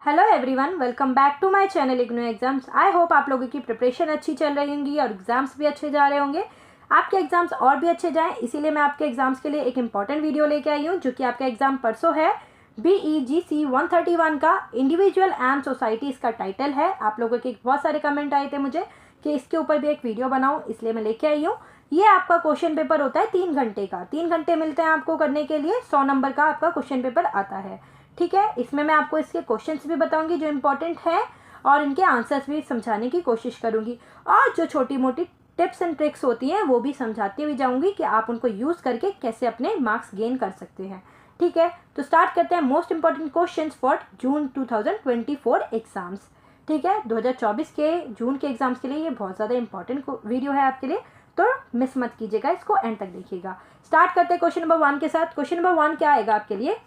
Hello everyone, welcome back to my channel IGNOU exams. I hope आप लोगों की preparation अच्छी चल रही होंगी और एग्जाम्स भी अच्छे जा रहे होंगे। आपके एग्जाम्स और भी अच्छे जाएं, इसीलिए मैं आपके एग्जाम्स के लिए एक इंपॉर्टेंट वीडियो लेके आई हूँ, जो कि आपका एग्जाम परसों है। BEGC 131 का इंडिविजुअल एंड सोसाइटी इसका टाइटल है। आप लोगों के बहुत सारे कमेंट आए थे मुझे कि इसके ऊपर भी एक वीडियो बनाऊँ, इसलिए मैं लेके आई हूँ। ये आपका क्वेश्चन पेपर होता है 3 घंटे का। 3 घंटे मिलते हैं आपको करने के लिए। 100 नंबर का आपका क्वेश्चन पेपर आता है। ठीक है, इसमें मैं आपको इसके क्वेश्चंस भी बताऊंगी जो इंपॉर्टेंट हैं, और इनके आंसर्स भी समझाने की कोशिश करूंगी, और जो छोटी मोटी टिप्स एंड ट्रिक्स होती हैं वो भी समझाती हुई जाऊंगी कि आप उनको यूज़ करके कैसे अपने मार्क्स गेन कर सकते हैं। ठीक है, तो स्टार्ट करते हैं most important questions for June 2024 exams. ठीक है, 2024 के जून के एग्जाम्स के लिए ये बहुत ज़्यादा इंपॉर्टेंट वीडियो है आपके लिए, तो मिस मत कीजिएगा, इसको एंड तक देखिएगा। स्टार्ट करते हैं क्वेश्चन नंबर 1 के साथ। क्वेश्चन नंबर 1 क्या आएगा आपके लिए?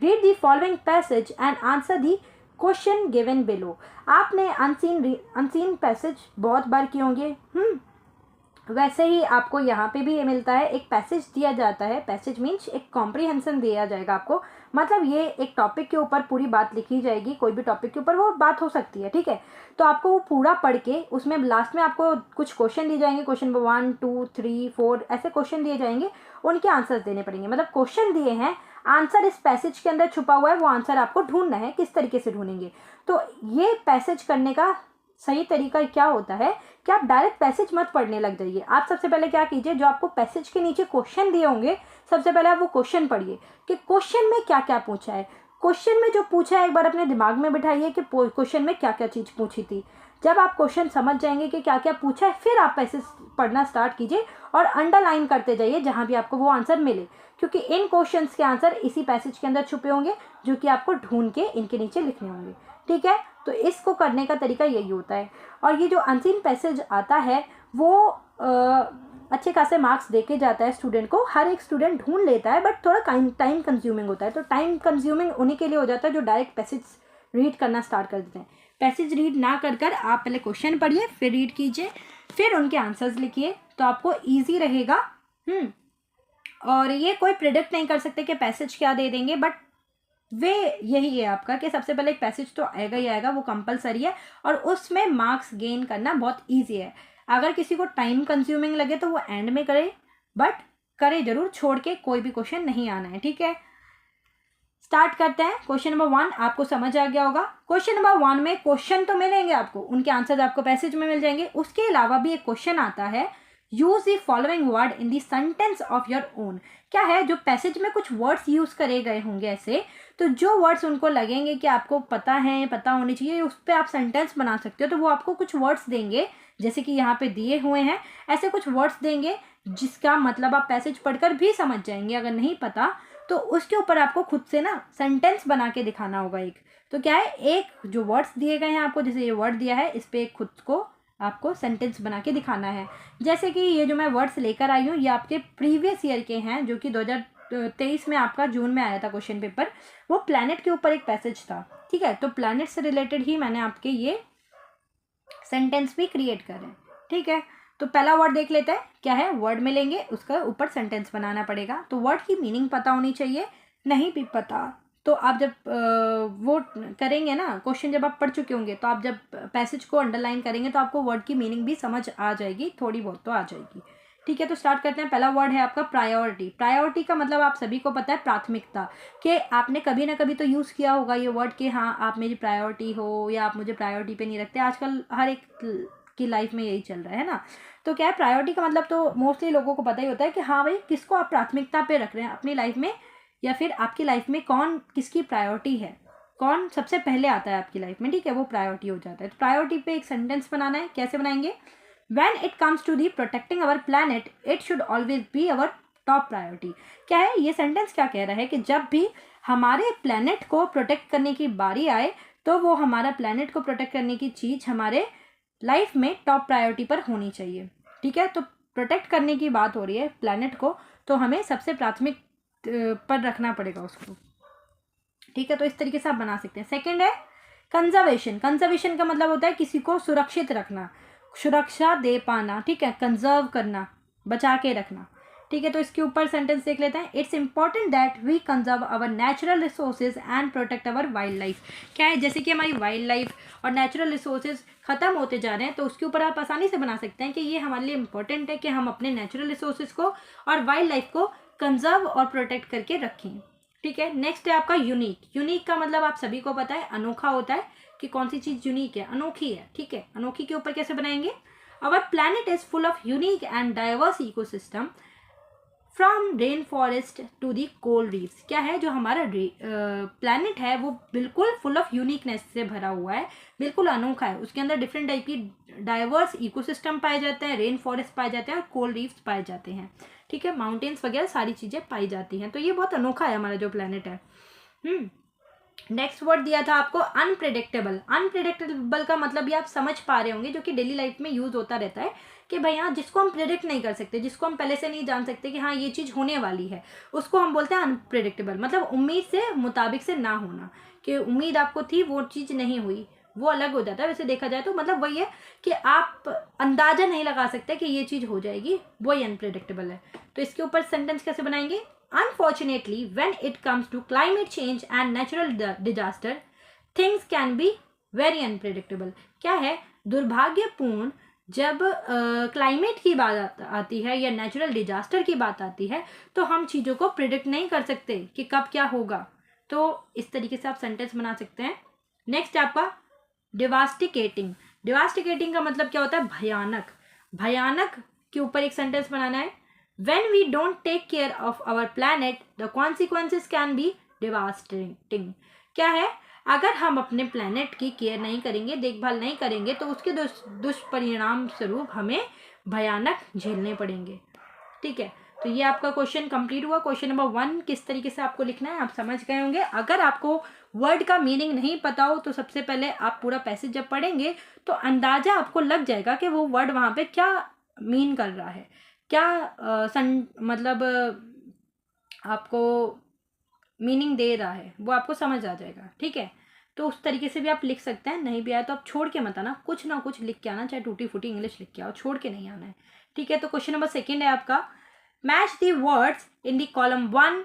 Read the following passage and answer the question given below। आपने अनसीन पैसेज बहुत बार किए होंगे। वैसे ही आपको यहाँ पे भी ये मिलता है, एक पैसेज दिया जाता है। पैसेज मीन्स एक कॉम्प्रीहेंशन दिया जाएगा आपको, मतलब ये एक टॉपिक के ऊपर पूरी बात लिखी जाएगी। कोई भी टॉपिक के ऊपर वो बात हो सकती है, ठीक है। तो आपको वो पूरा पढ़ के उसमें लास्ट में आपको कुछ क्वेश्चन दिए जाएंगे। क्वेश्चन नंबर 1, 2, 3, 4 ऐसे क्वेश्चन दिए जाएंगे, उनके आंसर्स देने पड़ेंगे। मतलब क्वेश्चन दिए हैं, आंसर इस पैसेज के अंदर छुपा हुआ है, वो आंसर आपको ढूंढना है। किस तरीके से ढूंढेंगे? तो ये पैसेज करने का सही तरीका क्या होता है कि आप डायरेक्ट पैसेज मत पढ़ने लग जाइए। आप सबसे पहले क्या कीजिए, जो आपको पैसेज के नीचे क्वेश्चन दिए होंगे, सबसे पहले आप वो क्वेश्चन पढ़िए कि क्वेश्चन में क्या क्या पूछा है। क्वेश्चन में जो पूछा है एक बार अपने दिमाग में बिठाइए कि क्वेश्चन में क्या क्या चीज़ पूछी थी। जब आप क्वेश्चन समझ जाएंगे कि क्या क्या पूछा है, फिर आप पैसेज पढ़ना स्टार्ट कीजिए और अंडरलाइन करते जाइए जहाँ भी आपको वो आंसर मिले, क्योंकि इन क्वेश्चंस के आंसर इसी पैसेज के अंदर छुपे होंगे, जो कि आपको ढूंढ के इनके नीचे लिखने होंगे। ठीक है, तो इसको करने का तरीका यही होता है। और ये जो अनसीन पैसेज आता है वो अच्छे खासे मार्क्स देके जाता है स्टूडेंट को। हर एक स्टूडेंट ढूंढ लेता है, बट थोड़ा टाइम कंज्यूमिंग होता है। तो टाइम कंज्यूमिंग उन्हीं के लिए हो जाता है जो डायरेक्ट पैसेज रीड करना स्टार्ट कर देते हैं। पैसेज रीड ना कर आप पहले क्वेश्चन पढ़िए, फिर रीड कीजिए, फिर उनके आंसर्स लिखिए, तो आपको ईजी रहेगा। और ये कोई प्रिडिक्ट नहीं कर सकते कि पैसेज क्या दे देंगे, बट वे यही है आपका कि सबसे पहले एक पैसेज तो आएगा ही आएगा, वो कंपलसरी है, और उसमें मार्क्स गेन करना बहुत ईजी है। अगर किसी को टाइम कंज्यूमिंग लगे तो वो एंड में करे, बट करे जरूर, छोड़ के कोई भी क्वेश्चन नहीं आना है। ठीक है, स्टार्ट करते हैं। क्वेश्चन नंबर 1 आपको समझ आ गया होगा। क्वेश्चन नंबर 1 में क्वेश्चन तो मिलेंगे आपको, उनके आंसर आपको पैसेज में मिल जाएंगे। उसके अलावा भी एक क्वेश्चन आता है, use the following word in the sentence of your own. क्या है, जो पैसेज में कुछ वर्ड्स यूज करे गए होंगे ऐसे, तो जो वर्ड्स उनको लगेंगे कि आपको पता है, पता होनी चाहिए, उस पर आप सेंटेंस बना सकते हो। तो वो आपको कुछ वर्ड्स देंगे, जैसे कि यहाँ पे दिए हुए हैं, ऐसे कुछ वर्ड्स देंगे जिसका मतलब आप पैसेज पढ़कर भी समझ जाएंगे। अगर नहीं पता तो उसके ऊपर आपको खुद से ना सेंटेंस बना के दिखाना होगा एक। तो क्या है, एक जो वर्ड्स दिए गए हैं आपको, जैसे ये वर्ड दिया है, इस पर खुद को आपको सेंटेंस बना के दिखाना है। जैसे कि ये जो मैं वर्ड्स लेकर आई हूँ, ये आपके प्रीवियस ईयर के हैं, जो कि 2023 में आपका जून में आया था क्वेश्चन पेपर। वो प्लैनेट के ऊपर एक पैसेज था। ठीक है, तो प्लैनेट से रिलेटेड ही मैंने आपके ये सेंटेंस भी क्रिएट करे। ठीक है, तो पहला वर्ड देख लेते हैं। क्या है, वर्ड मिलेंगे, उसका ऊपर सेंटेंस बनाना पड़ेगा। तो वर्ड की मीनिंग पता होनी चाहिए। नहीं भी पता तो आप जब वो करेंगे ना, क्वेश्चन जब आप पढ़ चुके होंगे, तो आप जब पैसेज को अंडरलाइन करेंगे तो आपको वर्ड की मीनिंग भी समझ आ जाएगी, थोड़ी बहुत तो आ जाएगी। ठीक है, तो स्टार्ट करते हैं। पहला वर्ड है आपका प्रायोरिटी। प्रायोरिटी का मतलब आप सभी को पता है, प्राथमिकता। कि आपने कभी ना कभी तो यूज़ किया होगा ये वर्ड कि हाँ आप मेरी प्रायोरिटी हो, या आप मुझे प्रायोरिटी पे नहीं रखते। आजकल हर एक की लाइफ में यही चल रहा है ना। तो क्या है, प्रायोरिटी का मतलब तो मोस्टली लोगों को पता ही होता है कि हाँ भाई, किसको आप प्राथमिकता पे रख रहे हैं अपनी लाइफ में, या फिर आपकी लाइफ में कौन किसकी प्रायोरिटी है, कौन सबसे पहले आता है आपकी लाइफ में। ठीक है, वो प्रायोरिटी हो जाता है। तो प्रायोरिटी पे एक सेंटेंस बनाना है। कैसे बनाएंगे? When it comes to the protecting our planet, it should always be our top priority। क्या है, ये सेंटेंस क्या कह रहा है कि जब भी हमारे प्लैनेट को प्रोटेक्ट करने की बारी आए, तो वो हमारा प्लैनेट को प्रोटेक्ट करने की चीज़ हमारे लाइफ में टॉप प्रायोरिटी पर होनी चाहिए। ठीक है, तो प्रोटेक्ट करने की बात हो रही है प्लैनेट को, तो हमें सबसे प्राथमिक पर रखना पड़ेगा उसको। ठीक है, तो इस तरीके से आप बना सकते हैं। सेकेंड है कंजर्वेशन। कंजर्वेशन का मतलब होता है किसी को सुरक्षित रखना, सुरक्षा दे पाना। ठीक है, कंजर्व करना, बचा के रखना। ठीक है, तो इसके ऊपर सेंटेंस देख लेते हैं। It's important that we conserve our natural resources and protect our wildlife. क्या है, जैसे कि हमारी वाइल्ड लाइफ और नेचुरल रिसोर्सेज खत्म होते जा रहे हैं, तो उसके ऊपर आप आसानी से बना सकते हैं कि ये हमारे लिए इंपॉर्टेंट है कि हम अपने नेचुरल रिसोर्सेज को और वाइल्ड लाइफ को कंजर्व और प्रोटेक्ट करके रखें। ठीक है, नेक्स्ट है आपका यूनिक। यूनिक का मतलब आप सभी को पता है, अनोखा होता है कि कौन सी चीज़ यूनिक है, अनोखी है। ठीक है, अनोखी के ऊपर कैसे बनाएंगे? Our planet is full of unique and diverse ecosystem from rainforest to the coral reefs. क्या है, जो हमारा प्लैनेट है वो बिल्कुल फुल ऑफ यूनिकनेस से भरा हुआ है, बिल्कुल अनोखा है। उसके अंदर डिफरेंट टाइप की डाइवर्स इकोसिस्टम पाए जाते हैं, रेन फॉरेस्ट पाए जाते हैं और कोल रीफ्स पाए जाते हैं। ठीक है, माउंटेन्स वगैरह सारी चीज़ें पाई जाती हैं। तो ये बहुत अनोखा है हमारा जो प्लैनेट है। नेक्स्ट वर्ड दिया था आपको अनप्रेडिक्टेबल। अनप्रेडिक्टेबल का मतलब भी आप समझ पा रहे होंगे, जो कि डेली लाइफ में यूज होता रहता है कि भाई हाँ, जिसको हम प्रेडिक्ट नहीं कर सकते, जिसको हम पहले से नहीं जान सकते कि हाँ ये चीज़ होने वाली है, उसको हम बोलते हैं अनप्रेडिक्टेबल। मतलब उम्मीद से मुताबिक से ना होना, कि उम्मीद आपको थी वो चीज़ नहीं हुई, वो अलग हो जाता है। वैसे देखा जाए तो मतलब वही है कि आप अंदाजा नहीं लगा सकते कि ये चीज़ हो जाएगी, वही अनप्रेडिक्टेबल है। तो इसके ऊपर सेंटेंस कैसे बनाएंगे? Unfortunately, when it comes to climate change and natural disaster, things can be very unpredictable. क्या है, दुर्भाग्यपूर्ण जब क्लाइमेट की बात आती है या नेचुरल डिजास्टर की बात आती है, तो हम चीज़ों को प्रिडिक्ट नहीं कर सकते कि कब क्या होगा। तो इस तरीके से आप सेंटेंस बना सकते हैं। नेक्स्ट है आपका डिवास्टिकेटिंग। डिवास्टिकेटिंग का मतलब क्या होता है? भयानक। भयानक के ऊपर एक सेंटेंस बनाना है। When we don't take care of our planet, the consequences can be devastating. क्या है, अगर हम अपने प्लैनेट की केयर नहीं करेंगे, देखभाल नहीं करेंगे, तो उसके दुष्परिणाम स्वरूप हमें भयानक झेलने पड़ेंगे। ठीक है, तो ये आपका क्वेश्चन कंप्लीट हुआ। क्वेश्चन नंबर 1 किस तरीके से आपको लिखना है आप समझ गए होंगे। अगर आपको वर्ड का मीनिंग नहीं पता हो तो सबसे पहले आप पूरा पैसेज जब पढ़ेंगे तो अंदाजा आपको लग जाएगा कि वो वर्ड वहाँ पे क्या मीन कर रहा है, क्या मतलब आपको मीनिंग दे रहा है, वो आपको समझ आ जाएगा। ठीक है, तो उस तरीके से भी आप लिख सकते हैं। नहीं भी आया तो आप छोड़ के मत आना, कुछ ना कुछ लिख के आना, चाहे टूटी फूटी इंग्लिश लिख के आओ, छोड़ के नहीं आना है। ठीक है, तो क्वेश्चन नंबर 2 है आपका, match the words in the column 1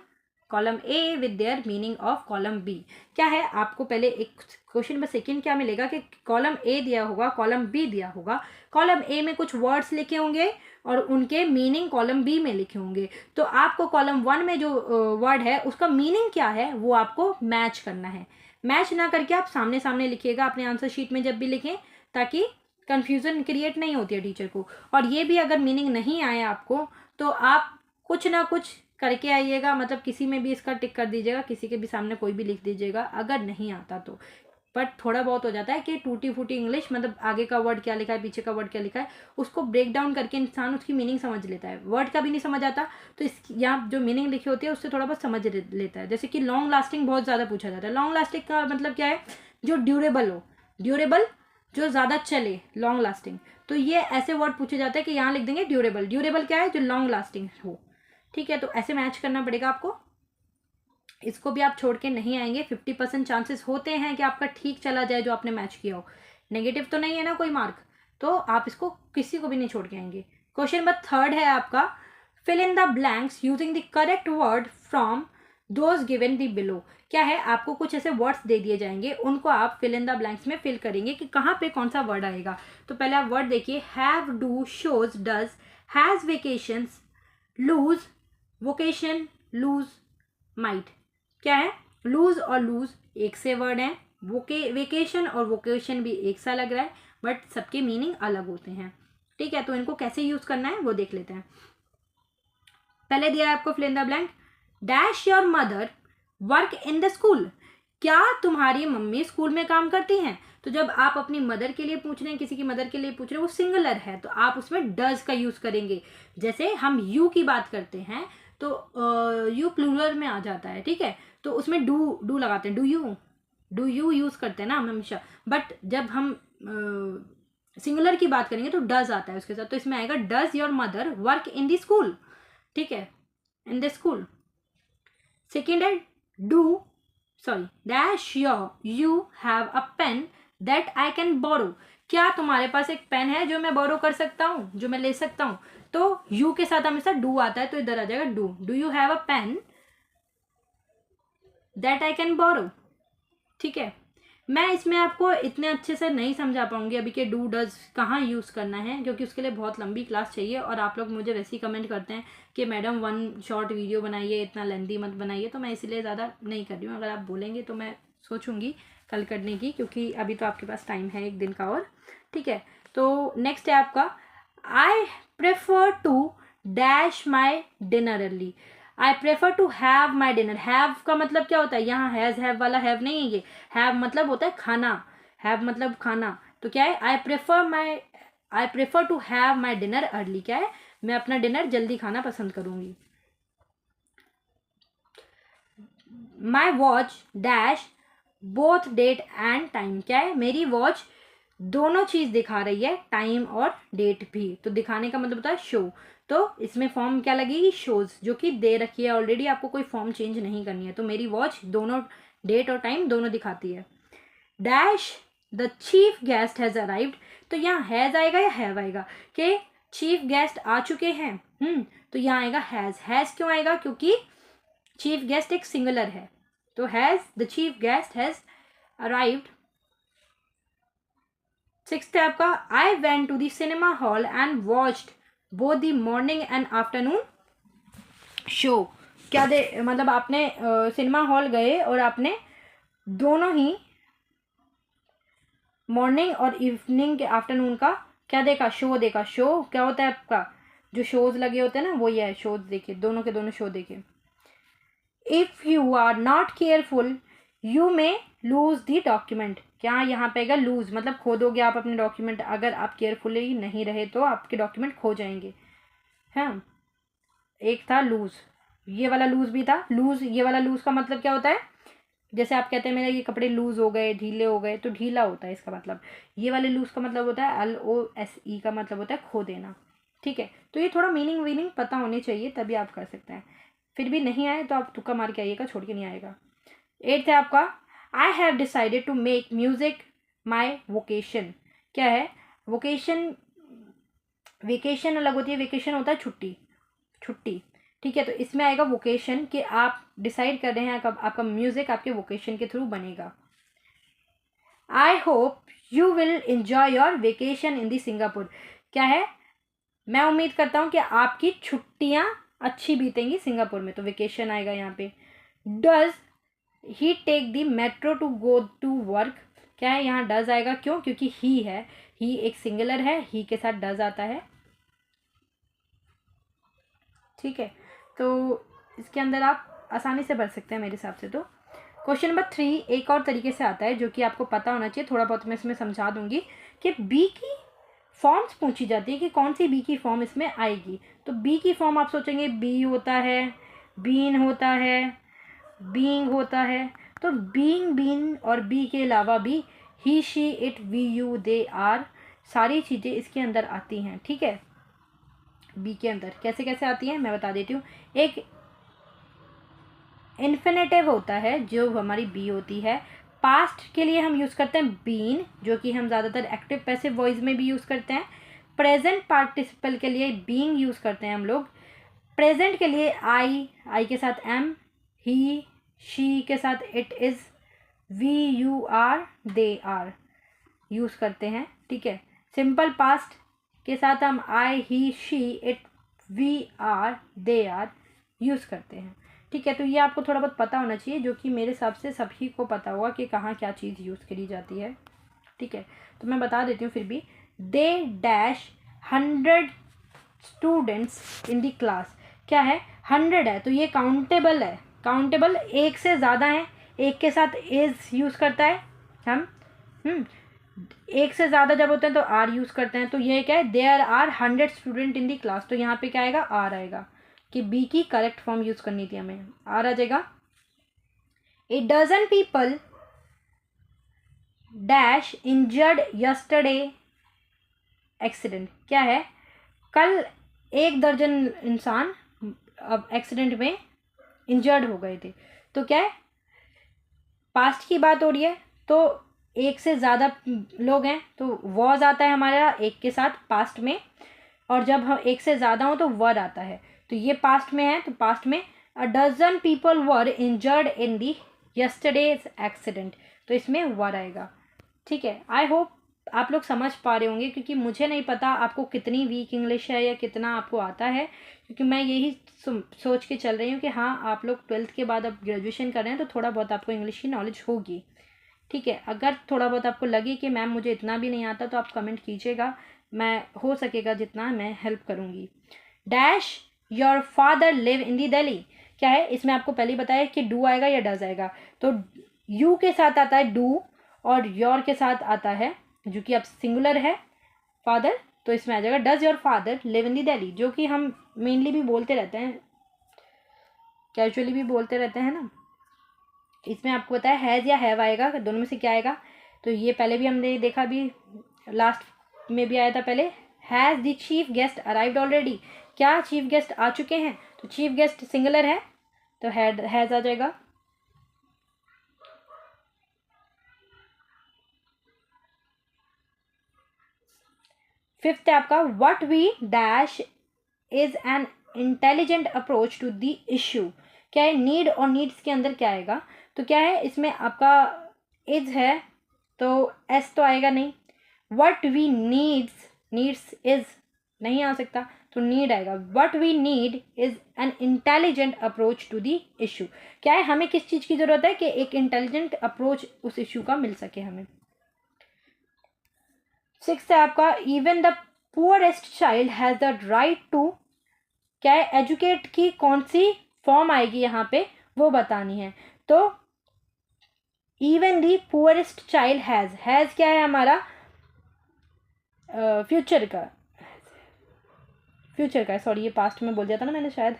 column A with their meaning of column B. क्या है, आपको पहले एक क्वेश्चन नंबर 2 क्या मिलेगा कि कॉलम ए दिया होगा, कॉलम बी दिया होगा। कॉलम ए में कुछ वर्ड्स लिखे होंगे और उनके मीनिंग कॉलम बी में लिखे होंगे। तो आपको कॉलम 1 में जो वर्ड है उसका मीनिंग क्या है वो आपको मैच करना है। मैच ना करके आप सामने सामने लिखिएगा अपने आंसर शीट में जब भी लिखें, ताकि कन्फ्यूज़न क्रिएट नहीं होती है टीचर को। और ये भी अगर मीनिंग नहीं आया आपको तो आप कुछ ना कुछ करके आइएगा, मतलब किसी में भी इसका टिक कर दीजिएगा, किसी के भी सामने कोई भी लिख दीजिएगा अगर नहीं आता तो। बट थोड़ा बहुत हो जाता है कि टूटी फूटी इंग्लिश, मतलब आगे का वर्ड क्या लिखा है, पीछे का वर्ड क्या लिखा है, उसको ब्रेक डाउन करके इंसान उसकी मीनिंग समझ लेता है। वर्ड का भी नहीं समझ आता तो इस यहाँ जो मीनिंग लिखी होती है उससे थोड़ा बहुत समझ लेता है। जैसे कि लॉन्ग लास्टिंग बहुत ज़्यादा पूछा जाता है। लॉन्ग लास्टिंग का मतलब क्या है? जो ड्यूरेबल हो, ड्यूरेबल जो ज़्यादा चले, लॉन्ग लास्टिंग। तो ये ऐसे वर्ड पूछे जाते हैं कि यहाँ लिख देंगे ड्यूरेबल। ड्यूरेबल क्या है? जो लॉन्ग लास्टिंग हो। ठीक है, तो ऐसे मैच करना पड़ेगा आपको। इसको भी आप छोड़ के नहीं आएंगे। 50% चांसेस होते हैं कि आपका ठीक चला जाए जो आपने मैच किया हो। नेगेटिव तो नहीं है ना कोई मार्क, तो आप इसको किसी को भी नहीं छोड़ के आएंगे। क्वेश्चन नंबर 3 है आपका, fill in the blanks using the correct word from those given the below. क्या है, आपको कुछ ऐसे वर्ड्स दे दिए जाएंगे, उनको आप फिल इन द ब्लैंक्स में फिल करेंगे कि कहाँ पे कौन सा वर्ड आएगा। तो पहले आप वर्ड देखिए, have, do, shows, does, has, vacations, lose, vocation, lose, might. क्या है, लूज और लूज एक से वर्ड हैं, वेकेशन और वोकेशन भी एक सा लग रहा है, बट सबके मीनिंग अलग होते हैं। ठीक है, तो इनको कैसे यूज करना है वो देख लेते हैं। पहले दिया है आपको fill in the blank, dash your mother work in the school. क्या तुम्हारी मम्मी स्कूल में काम करती हैं? तो जब आप अपनी मदर के लिए पूछ रहे हैं, किसी की मदर के लिए पूछ रहे हैं, वो सिंगुलर है तो आप उसमें डज का यूज करेंगे। जैसे हम यू की बात करते हैं तो यू प्लूरल में आ जाता है। ठीक है, तो उसमें डू लगाते हैं, डू यू यूज करते हैं ना हम हमेशा। बट जब हम सिंगुलर की बात करेंगे तो डज आता है उसके साथ, तो इसमें आएगा does your mother work in the school. ठीक है, इन द स्कूल। सेकेंड है dash you have a pen that I can borrow. क्या तुम्हारे पास एक पेन है जो मैं बोरो कर सकता हूँ, जो मैं ले सकता हूँ? तो यू के साथ हमेशा डू आता है, तो इधर आ जाएगा do you have a pen that I can borrow. ठीक है, मैं इसमें आपको इतने अच्छे से नहीं समझा पाऊंगी अभी कि डू डज कहाँ यूज़ करना है, क्योंकि उसके लिए बहुत लंबी क्लास चाहिए और आप लोग मुझे वैसे ही कमेंट करते हैं कि मैडम 1 शॉर्ट वीडियो बनाइए, इतना लेंदी मत बनाइए, तो मैं इसीलिए ज़्यादा नहीं कर रही हूँ। अगर आप बोलेंगे तो मैं सोचूंगी कल करने की, क्योंकि अभी तो आपके पास टाइम है 1 दिन का और। ठीक है, तो नेक्स्ट है आपका I prefer to dash my dinner early. I prefer to have my dinner. Have का मतलब क्या होता है, यहाँ हैज़ हैव वाला हैव नहीं है, ये हैव मतलब होता है खाना, हैव मतलब खाना। तो क्या है, I prefer to have my dinner early, क्या है, मैं अपना डिनर जल्दी खाना पसंद करूंगी। My watch dash both date and time. क्या है, मेरी वॉच दोनों चीज दिखा रही है, टाइम और डेट भी। तो दिखाने का मतलब होता है शो, तो इसमें फॉर्म क्या लगेगी, शोज, जो कि दे रखी है ऑलरेडी, आपको कोई फॉर्म चेंज नहीं करनी है। तो मेरी वॉच दोनों डेट और टाइम दोनों दिखाती है। Dash the chief guest has arrived. तो यहाँ हैज आएगा या हैव आएगा, कि चीफ गेस्ट आ चुके हैं। तो यहाँ आएगा हैज। हैज क्यों आएगा, क्योंकि चीफ गेस्ट एक सिंगुलर है, तो has the chief guest has arrived. 6th है आपका I went to the cinema hall and watched both the morning and afternoon show. क्या दे मतलब आपने सिनेमा हॉल गए और आपने दोनों ही मॉर्निंग और इवनिंग के आफ्टरनून का क्या देखा, शो देखा। शो क्या होता है आपका, जो शोज लगे होते हैं ना, वो ये है, शोज देखे, दोनों के दोनों शो देखे। If you are not careful you may lose the document. क्या यहाँ पे आएगा लूज, मतलब खो दोगे आप अपने डॉक्यूमेंट, अगर आप केयरफुली नहीं रहे तो आपके डॉक्यूमेंट खो जाएंगे। हाँ, एक था लूज, ये वाला लूज भी था। लूज, ये वाला लूज का मतलब क्या होता है, जैसे आप कहते हैं मेरे ये कपड़े लूज हो गए, ढीले हो गए, तो ढीला होता है इसका मतलब। ये वाले लूज का मतलब होता है LOSE का मतलब होता है खो देना। ठीक है, तो ये थोड़ा मीनिंग पता होनी चाहिए, तभी आप कर सकते हैं। फिर भी नहीं आए तो आप तुक्का मार के आइएगा, छोड़ के नहीं आएगा। 8th है आपका I have decided to make music my vocation. क्या है, वोकेशन, वेकेशन अलग होती है, वेकेशन होता है छुट्टी, छुट्टी। ठीक है, तो इसमें आएगा वोकेशन, कि आप डिसाइड कर रहे हैं आपका म्यूजिक आपके वोकेशन के थ्रू बनेगा। I hope you will enjoy your vacation in the Singapore. क्या है, मैं उम्मीद करता हूँ कि आपकी छुट्टियाँ अच्छी बीतेंगी सिंगापुर में, तो वेकेशन आएगा यहाँ पे। Does he take the metro to go to work. क्या है, यहाँ डज आएगा, क्यों, क्योंकि ही है, ही एक सिंगुलर है, ही के साथ डज आता है। ठीक है, तो इसके अंदर आप आसानी से भर सकते हैं मेरे हिसाब से। तो क्वेश्चन नंबर 3 एक और तरीके से आता है, जो कि आपको पता होना चाहिए, थोड़ा बहुत मैं इसमें समझा दूंगी, कि बी की फॉर्म्स पूछी जाती है कि कौन सी बी की फॉर्म इसमें आएगी। तो बी की फॉर्म आप सोचेंगे बी होता है, बीन होता है, बीइंग होता है। तो बीइंग, बीन और बी के अलावा भी he, she, it, we, you, they, are, सारी चीज़ें इसके अंदर आती हैं। ठीक है, बी के अंदर कैसे कैसे आती हैं मैं बता देती हूँ। एक इन्फिनेटिव होता है जो हमारी बी होती है। पास्ट के लिए हम यूज़ करते हैं बीन, जो कि हम ज़्यादातर एक्टिव पैसिव वॉइस में भी यूज़ करते हैं। प्रेजेंट पार्टिसिपल के लिए बीइंग यूज़ करते हैं हम लोग। प्रेजेंट के लिए आई के साथ एम, ही, शी के साथ it, is, we, you, are, they, are use करते हैं। ठीक है, सिंपल पास्ट के साथ हम I, he, she, it, we, are, they, are use करते हैं। ठीक है, तो ये आपको थोड़ा बहुत पता होना चाहिए, जो कि मेरे हिसाब से सभी को पता होगा कि कहाँ क्या चीज़ यूज़ करी जाती है। ठीक है, तो मैं बता देती हूँ फिर भी। They dash 100 students in the class. क्या है, 100 है, तो ये काउंटेबल है, काउंटेबल एक से ज़्यादा है, एक के साथ इज़ यूज़ करता है हम। एक से ज़्यादा जब होते हैं तो आर यूज़ करते हैं। तो ये क्या है, there are 100 student in the class, तो यहाँ पे क्या आएगा, आर आएगा, कि बी की करेक्ट फॉर्म यूज़ करनी थी हमें, आर आ जाएगा। A dozen people dash injured yesterday accident. क्या है, कल 1 दर्जन इंसान अब एक्सीडेंट में इंजर्ड हो गए थे। तो क्या है, पास्ट की बात हो रही है, तो एक से ज़्यादा लोग हैं तो वॉज आता है हमारा एक के साथ पास्ट में, और जब हम एक से ज़्यादा हो तो वर आता है। तो ये पास्ट में है, तो पास्ट में a dozen people were injured in the yesterday's accident, तो इसमें वर आएगा। ठीक है, आई होप आप लोग समझ पा रहे होंगे, क्योंकि मुझे नहीं पता आपको कितनी वीक इंग्लिश है या कितना आपको आता है, क्योंकि मैं यही सोच के चल रही हूँ कि हाँ आप लोग 12th के बाद अब ग्रेजुएशन कर रहे हैं तो थोड़ा बहुत आपको इंग्लिश की नॉलेज होगी। ठीक है, अगर थोड़ा बहुत आपको लगे कि मैम मुझे इतना भी नहीं आता तो आप कमेंट कीजिएगा, मैं हो सकेगा जितना मैं हेल्प करूँगी। Dash your father live in the Delhi, क्या है इसमें आपको पहले ही बताया कि डू आएगा या डज आएगा। तो यू के साथ आता है डू और योर के साथ आता है, जो कि अब सिंगुलर है फादर, तो इसमें आ जाएगा does your father live in the Delhi, जो कि हम मेनली भी बोलते रहते हैं, कैजुअली भी बोलते रहते हैं ना। इसमें आपको पता है हैज़ या हैव आएगा, दोनों में से क्या आएगा। तो ये पहले भी हमने देखा, भी लास्ट में भी आया था पहले। Has the chief guest arrived already, क्या चीफ गेस्ट आ चुके हैं, तो चीफ गेस्ट सिंगुलर है तो हैज़ आ जाएगा। फिफ्थ है आपका what we dash is an intelligent approach to the issue, क्या है नीड और नीड्स के अंदर क्या आएगा, तो क्या है इसमें आपका इज है तो एस तो आएगा नहीं। व्हाट वी नीड्स इज नहीं आ सकता तो नीड आएगा। What we need is an intelligent approach to the issue, क्या है हमें किस चीज़ की ज़रूरत है कि एक इंटेलिजेंट अप्रोच उस इशू का मिल सके हमें। सिक्स्थ है आपका even the poorest child has the right to, क्या है एजुकेट की कौन सी फॉर्म आएगी यहाँ पे वो बतानी है। तो even the poorest child has क्या है हमारा फ्यूचर का सॉरी ये पास्ट में बोल दिया था ना मैंने शायद,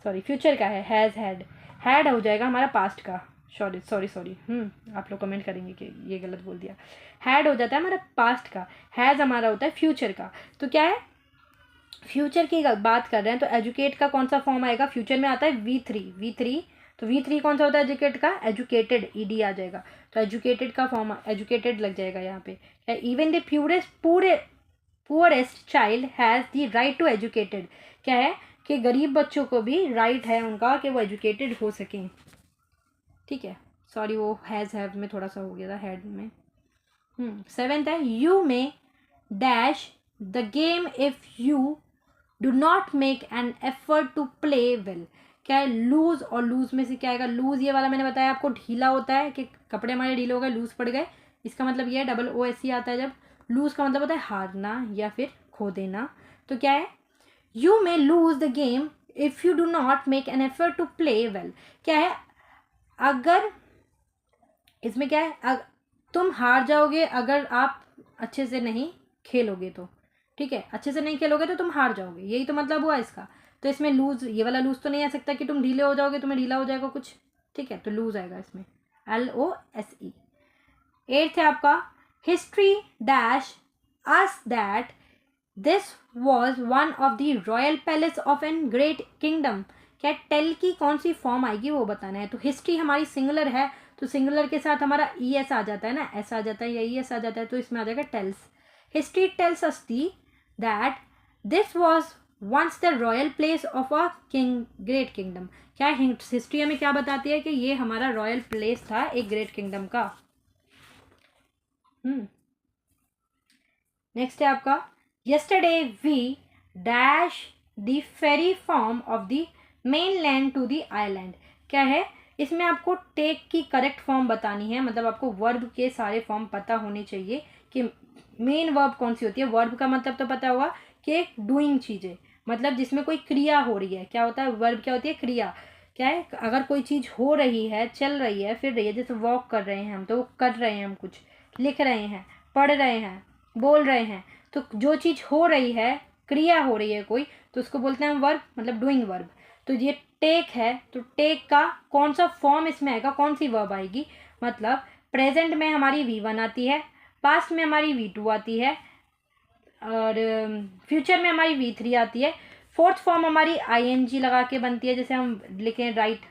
सॉरी फ्यूचर का है। हैज़ हैड हो जाएगा हमारा पास्ट का, सॉरी आप लोग कमेंट करेंगे कि ये गलत बोल दिया। हैड हो जाता है हमारा पास्ट का, हैज़ हमारा होता है फ्यूचर का। तो क्या है फ्यूचर की बात कर रहे हैं तो एजुकेट का कौन सा फॉर्म आएगा, फ्यूचर में आता है V3, तो V3 कौन सा होता है एजुकेट का, एजुकेटेड ईडी आ जाएगा, तो एजुकेटेड का फॉर्म एजुकेटेड लग जाएगा यहाँ पे। Even the poorest child has the right to educated, क्या है कि गरीब बच्चों को भी राइट है उनका कि वो एजुकेटेड हो सकें। ठीक है, सॉरी वो हैज़ हैव में थोड़ा सा हो गया था हेड में। सेवेंथ है you may dash the game if you do not make an effort to play well, क्या है लूज, और लूज में से क्या आएगा, लूज ये वाला मैंने बताया आपको ढीला होता है कि कपड़े हमारे ढीले हो गए लूज पड़ गए, इसका मतलब ये है OOSE आता है जब। लूज का मतलब होता है हारना या फिर खो देना। तो क्या है you may lose the game if you do not make an effort to play well, क्या है अगर इसमें क्या है तुम हार जाओगे अगर आप अच्छे से नहीं खेलोगे तो, ठीक है अच्छे से नहीं खेलोगे तो तुम हार जाओगे, यही तो मतलब हुआ इसका। तो इसमें लूज ये वाला लूज तो नहीं आ सकता कि तुम ढीले हो जाओगे तुम्हें ढीला हो जाएगा कुछ, ठीक है तो लूज आएगा इसमें LOSE। एट्थ है आपका history dash us that this was one of the royal palace of an great kingdom, क्या टेल की कौन सी फॉर्म आएगी वो बताना है। तो हिस्ट्री हमारी सिंगुलर है तो सिंगुलर के साथ हमारा ES आ जाता है ना, S आ जाता है या ES आ जाता है, तो इसमें आ जाएगा tells. History tells us the that this was once the royal place of a great kingdom, क्या हिस्ट्री हमें क्या बताती है कि ये हमारा रॉयल प्लेस था एक ग्रेट किंगडम का। नेक्स्ट है आपका yesterday we dash the ferry form of the mainland to the island, क्या है इसमें आपको टेक की करेक्ट फॉर्म बतानी है, मतलब आपको वर्ब के सारे फॉर्म पता होने चाहिए कि मेन वर्ब कौन सी होती है। वर्ब का मतलब तो पता होगा कि डूइंग चीज़ें, मतलब जिसमें कोई क्रिया हो रही है, क्या होता है वर्ब क्या होती है क्रिया, क्या है अगर कोई चीज़ हो रही है चल रही है फिर रही है, जैसे वॉक कर रहे हैं हम तो कर रहे हैं, हम कुछ लिख रहे हैं पढ़ रहे हैं बोल रहे हैं, तो जो चीज़ हो रही है क्रिया हो रही है कोई तो उसको बोलते हैं हम वर्ब, मतलब डूइंग वर्ब। तो ये टेक है तो टेक का कौन सा फॉर्म इसमें आएगा, कौन सी वर्ब आएगी, मतलब प्रेजेंट में हमारी V1 आती है, पास्ट में हमारी V2 आती है और फ्यूचर में हमारी V3 आती है। फोर्थ फॉर्म हमारी ING लगा के बनती है, जैसे हम लिखें राइट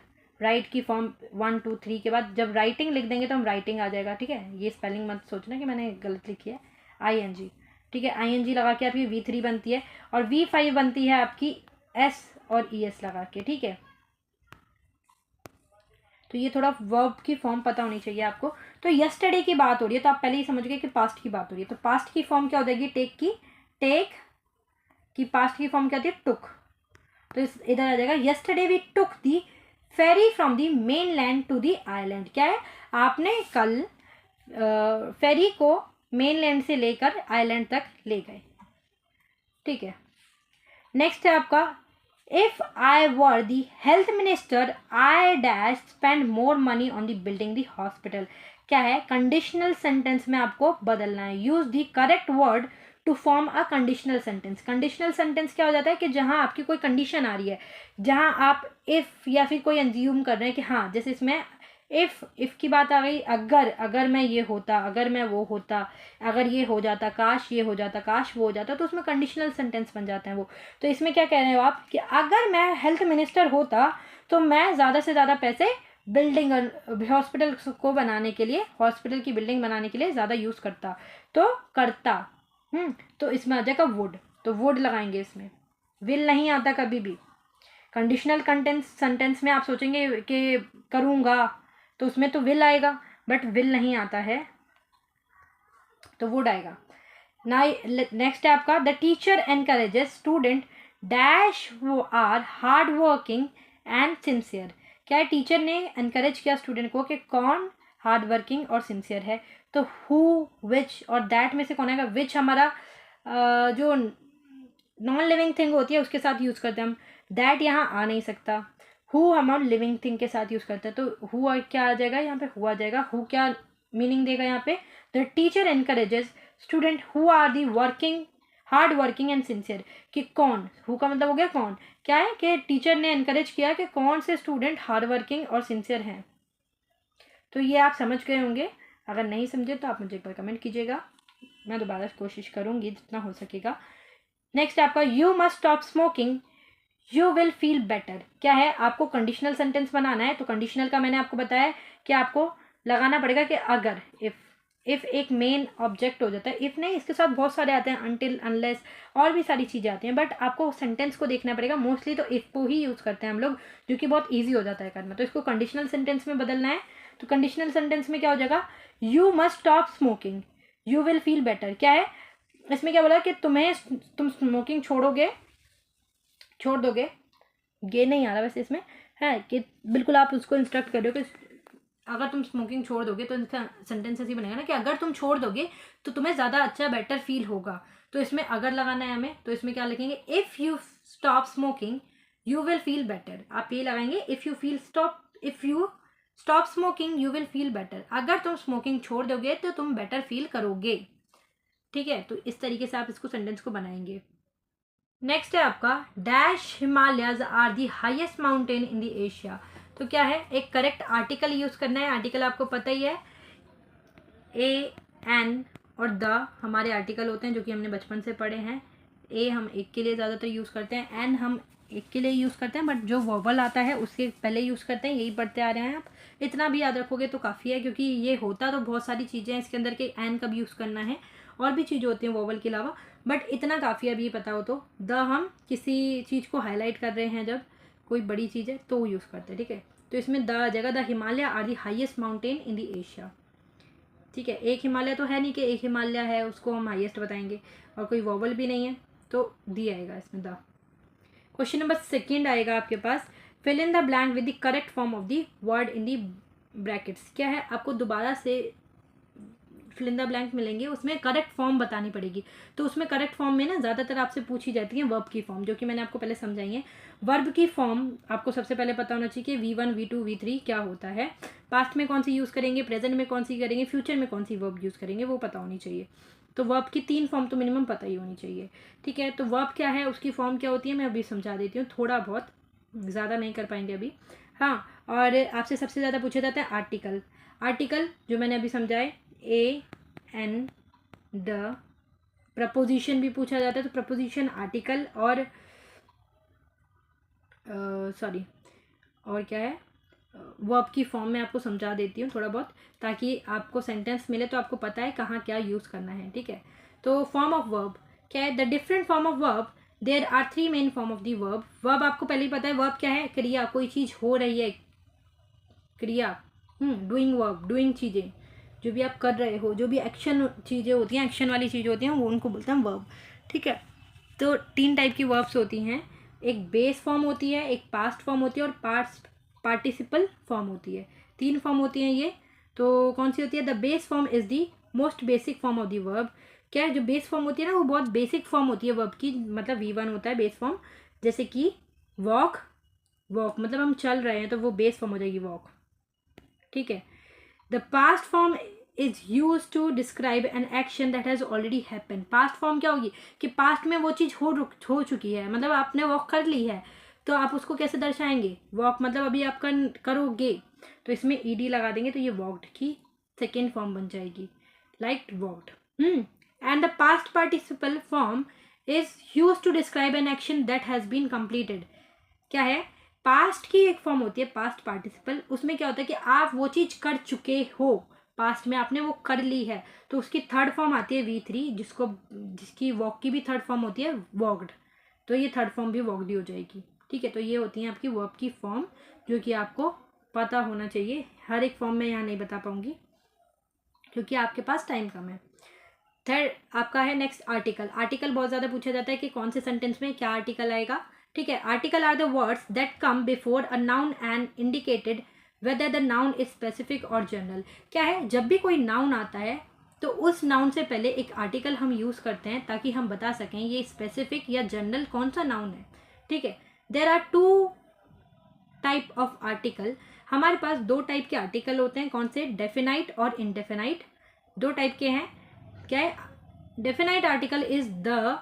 राइट की फॉर्म 1 2 3 के बाद जब राइटिंग लिख देंगे तो हम राइटिंग आ जाएगा, ठीक है। ये स्पेलिंग मत सोचना कि मैंने गलत लिखी है, ING, ठीक है। ING लगा के आपकी V3 बनती है और V5 बनती है आपकी S और ES लगा के, ठीक है। तो ये थोड़ा वर्ब की फॉर्म पता होनी चाहिए आपको। तो यस्टरडे की बात हो रही है तो आप पहले ही समझ गए कि पास्ट की बात हो रही है। तो पास्ट की फॉर्म क्या हो जाएगी, टेक की, टेक की पास्ट की फॉर्म क्या होती है, टुक। तो इस इधर आ जाएगा yesterday we took the ferry from the mainland to the island. क्या है, आपने कल फेरी को मेन लैंड से लेकर आइलैंड तक ले गए, ठीक है। नेक्स्ट है आपका, if I were the health minister I dash spend more money on the building the hospital. क्या है, कंडीशनल सेंटेंस में आपको बदलना है। Use the correct word to form a conditional sentence. Conditional sentence क्या हो जाता है कि जहां आपकी कोई कंडीशन आ रही है, जहां आप इफ या फिर कोई एज्यूम कर रहे हैं कि हाँ, जैसे इसमें इफ की बात आ गई, अगर मैं ये होता, अगर मैं वो होता, अगर ये हो जाता, काश ये हो जाता, काश वो हो जाता, तो उसमें कंडीशनल सेंटेंस बन जाते हैं वो। तो इसमें क्या कह रहे हो आप कि अगर मैं हेल्थ मिनिस्टर होता तो मैं ज़्यादा से ज़्यादा पैसे बिल्डिंग हॉस्पिटल को बनाने के लिए, हॉस्पिटल की बिल्डिंग बनाने के लिए ज़्यादा यूज़ करता, तो करता। तो इसमें आ जाएगा वुड, तो वुड लगाएंगे इसमें। विल नहीं आता कभी भी। कंडीशनल सेंटेंस में आप सोचेंगे कि करूँगा, तो उसमें तो विल आएगा, बट विल नहीं आता है, तो वुड आएगा ना। नेक्स्ट है आपका, the teacher encourages student dash who are hard working and sincere. क्या है, टीचर ने एनकरेज किया स्टूडेंट को कि कौन हार्ड वर्किंग और सिंसियर है। तो हु, विच और दैट में से कौन आएगा। विच हमारा जो नॉन लिविंग थिंग होती है उसके साथ यूज़ करते हैं हम, दैट यहाँ आ नहीं सकता। हु हम लिविंग थिंग के साथ यूज़ करते हैं, तो हु क्या आ जाएगा यहाँ पे, हु आ जाएगा। हु क्या मीनिंग देगा यहाँ पे, the teacher encourages student who are the working hard working and sincere. कि कौन, हु का मतलब हो गया कौन। क्या है कि टीचर ने एनकरेज किया कि कौन से स्टूडेंट हार्ड वर्किंग और सिंसियर हैं। तो ये आप समझ गए होंगे। अगर नहीं समझे तो आप मुझे एक बार कमेंट कीजिएगा, मैं दोबारा कोशिश करूँगी जितना हो सकेगा। नेक्स्ट आपका, you must stop smoking you will feel better. क्या है, आपको कंडीशनल सेंटेंस बनाना है। तो कंडीशनल का मैंने आपको बताया कि आपको लगाना पड़ेगा कि अगर, इफ एक मेन ऑब्जेक्ट हो जाता है, इफ नहीं, इसके साथ बहुत सारे आते हैं, अनटिल, अनलेस, और भी सारी चीज़ें आती हैं, बट आपको सेंटेंस को देखना पड़ेगा। मोस्टली तो इफ को ही यूज़ करते हैं हम लोग, जो कि बहुत ईजी हो जाता है करना। तो इसको कंडीशनल सेंटेंस में बदलना है। तो कंडीशनल सेंटेंस में क्या हो जाएगा, you must stop smoking you will feel better. क्या है, इसमें क्या बोला कि तुम स्मोकिंग छोड़ दोगे, ये नहीं आ रहा वैसे इसमें है कि बिल्कुल आप उसको इंस्ट्रक्ट कर रहे हो कि अगर तुम स्मोकिंग छोड़ दोगे, तो इसका सेंटेंस ऐसे बनेगा ना कि अगर तुम छोड़ दोगे तो तुम्हें ज़्यादा अच्छा, बेटर फील होगा। तो इसमें अगर लगाना है हमें, तो इसमें क्या लिखेंगे, if you stop smoking you will feel better. आप ये लगाएंगे, if you stop smoking you will feel better. अगर तुम स्मोकिंग छोड़ दोगे तो तुम बेटर फील करोगे, ठीक है। तो इस तरीके से आप इसको सेंटेंस को बनाएंगे। नेक्स्ट है आपका, dash Himalayas are the highest mountain in the Asia. तो क्या है, एक करेक्ट आर्टिकल यूज़ करना है। आर्टिकल आपको पता ही है, ए, एन और द हमारे आर्टिकल होते हैं, जो कि हमने बचपन से पढ़े हैं। ए हम एक के लिए ज़्यादातर यूज़ करते हैं, एन हम एक के लिए यूज़ करते हैं, बट जो वोवल आता है उसके पहले यूज़ करते हैं। यही पढ़ते आ रहे हैं आप। इतना भी याद रखोगे तो काफ़ी है, क्योंकि ये होता तो बहुत सारी चीज़ें हैं इसके अंदर के एन कब यूज़ करना है, और भी चीज़ें होती हैं वोवल के अलावा, बट इतना काफ़ी है अभी पता हो तो। द हम किसी चीज़ को हाईलाइट कर रहे हैं, जब कोई बड़ी चीज़ है तो यूज़ करते हैं, ठीक है। तो इसमें द आ जाएगा, the Himalaya are the highest mountain in the Asia, ठीक है। एक हिमालय तो है नहीं कि एक हिमालय है उसको हम हाईएस्ट बताएंगे, और कोई वोवल भी नहीं है, तो दी आएगा इसमें द। क्वेश्चन नंबर 2 आएगा आपके पास, fill in the blank with the correct form of the word in the brackets. क्या है, आपको दोबारा से फिल इन द ब्लैंक मिलेंगे, उसमें करेक्ट फॉर्म बतानी पड़ेगी। तो उसमें करेक्ट फॉर्म में ना ज़्यादातर आपसे पूछी जाती है वर्ब की फॉर्म, जो कि मैंने आपको पहले समझाई है। वर्ब की फॉर्म आपको सबसे पहले पता होना चाहिए कि V1 V2 V3 क्या होता है, पास्ट में कौन सी यूज़ करेंगे, प्रेजेंट में कौन सी करेंगे, फ्यूचर में कौन सी वर्ब यूज़ करेंगे, वो पता होनी चाहिए। तो वर्ब की 3 फॉर्म तो मिनिमम पता ही होनी चाहिए, ठीक है। तो वर्ब क्या है, उसकी फॉर्म क्या होती है, मैं अभी समझा देती हूँ, थोड़ा बहुत, ज़्यादा नहीं कर पाएंगे अभी। हाँ, और आपसे सबसे ज़्यादा पूछा जाता है आर्टिकल। आर्टिकल जो मैंने अभी समझाए, ए, एन, द। प्रपोजिशन भी पूछा जाता है, तो प्रपोजिशन, आर्टिकल और और क्या है, वर्ब की फॉर्म में आपको समझा देती हूँ थोड़ा बहुत, ताकि आपको सेंटेंस मिले तो आपको पता है कहाँ क्या यूज़ करना है, ठीक है। तो फॉर्म ऑफ वर्ब क्या है, the different form of verb, there are 3 main form of the verb. Verb आपको पहले ही पता है, वर्ब क्या है, क्रिया, कोई चीज़ हो रही है, क्रिया, डूइंग वर्ब, डूइंग चीज़ें, जो भी आप कर रहे हो, जो भी एक्शन चीज़ें होती हैं, एक्शन वाली चीज़ें होती हैं, वो उनको बोलते हैं वर्ब, ठीक है। तो 3 टाइप की वर्ब्स होती हैं, एक बेस फॉर्म होती है, एक पास्ट फॉर्म होती है, और पार्टिसिपल फॉर्म होती है। 3 फॉर्म होती हैं ये। तो कौन सी होती है, the base form is the most basic form of the verb. क्या है, जो बेस फॉर्म होती है ना, वो बहुत बेसिक फॉर्म होती है वर्ब की, मतलब V1 होता है बेस फॉर्म। जैसे कि वॉक, वॉक मतलब हम चल रहे हैं, तो वो बेस फॉर्म हो जाएगी वॉक, ठीक है। The past form is use to describe an action that has already happen. Past form क्या होगी, कि पास्ट में वो चीज़ हो चुकी है, मतलब आपने वॉक कर ली है, तो आप उसको कैसे दर्शाएंगे, वॉक मतलब अभी आप करोगे, तो इसमें ed लगा देंगे, तो ये वॉक्ड की सेकेंड फॉर्म बन जाएगी, like walked. And the past participle form is use to describe an action that has been completed. क्या है, पास्ट की एक फॉर्म होती है पास्ट पार्टिसिपल, उसमें क्या होता है कि आप वो चीज़ कर चुके हो, पास्ट में आपने वो कर ली है, तो उसकी थर्ड फॉर्म आती है V3, जिसकी वॉक की भी थर्ड फॉर्म होती है वॉक्ड, तो ये थर्ड फॉर्म भी वॉक्ड ही हो जाएगी, ठीक है। तो ये होती हैं आपकी वर्ब की फॉर्म, जो कि आपको पता होना चाहिए। हर एक फॉर्म में यहाँ नहीं बता पाऊंगी क्योंकि आपके पास टाइम कम है। थर्ड आपका है नेक्स्ट आर्टिकल। आर्टिकल बहुत ज़्यादा पूछा जाता है कि कौन से सेंटेंस में क्या आर्टिकल आएगा, ठीक है। Article are the words that come before a noun and indicated whether the noun is specific or general. क्या है, जब भी कोई नाउन आता है तो उस नाउन से पहले एक आर्टिकल हम यूज़ करते हैं, ताकि हम बता सकें ये स्पेसिफिक या जनरल कौन सा नाउन है, ठीक है। There are 2 type of article. हमारे पास 2 टाइप के आर्टिकल होते हैं, कौन से, डेफिनाइट और इनडेफिनाइट, 2 टाइप के हैं। क्या है, डेफिनाइट आर्टिकल इज द,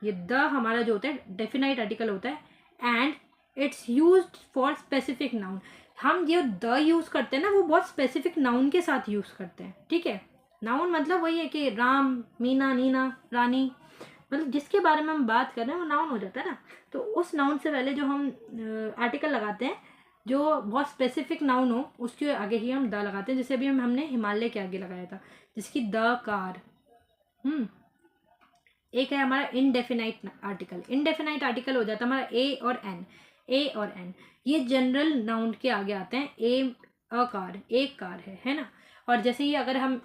ये द हमारा जो होता है डेफिनाइट आर्टिकल होता है, and it's used for specific noun. हम जो द यूज़ करते हैं ना, वो बहुत स्पेसिफिक नाउन के साथ यूज़ करते हैं, ठीक है। नाउन मतलब वही है कि राम, मीना, नीना, रानी, मतलब जिसके बारे में हम बात कर रहे हैं वो नाउन हो जाता है ना। तो उस नाउन से पहले जो हम आर्टिकल लगाते हैं, जो बहुत स्पेसिफिक नाउन हो, उसके आगे ही हम द लगाते हैं। जैसे अभी हमने हिमालय के आगे लगाया था, जिसकी द कार। एक है हमारा इनडेफिनाइट आर्टिकल। इनडेफिनाइट आर्टिकल हो जाता है हमारा ए और एन। ए और एन ये जनरल नाउन के आगे आते हैं। अ कार, एक कार है ना। और जैसे ही अगर हम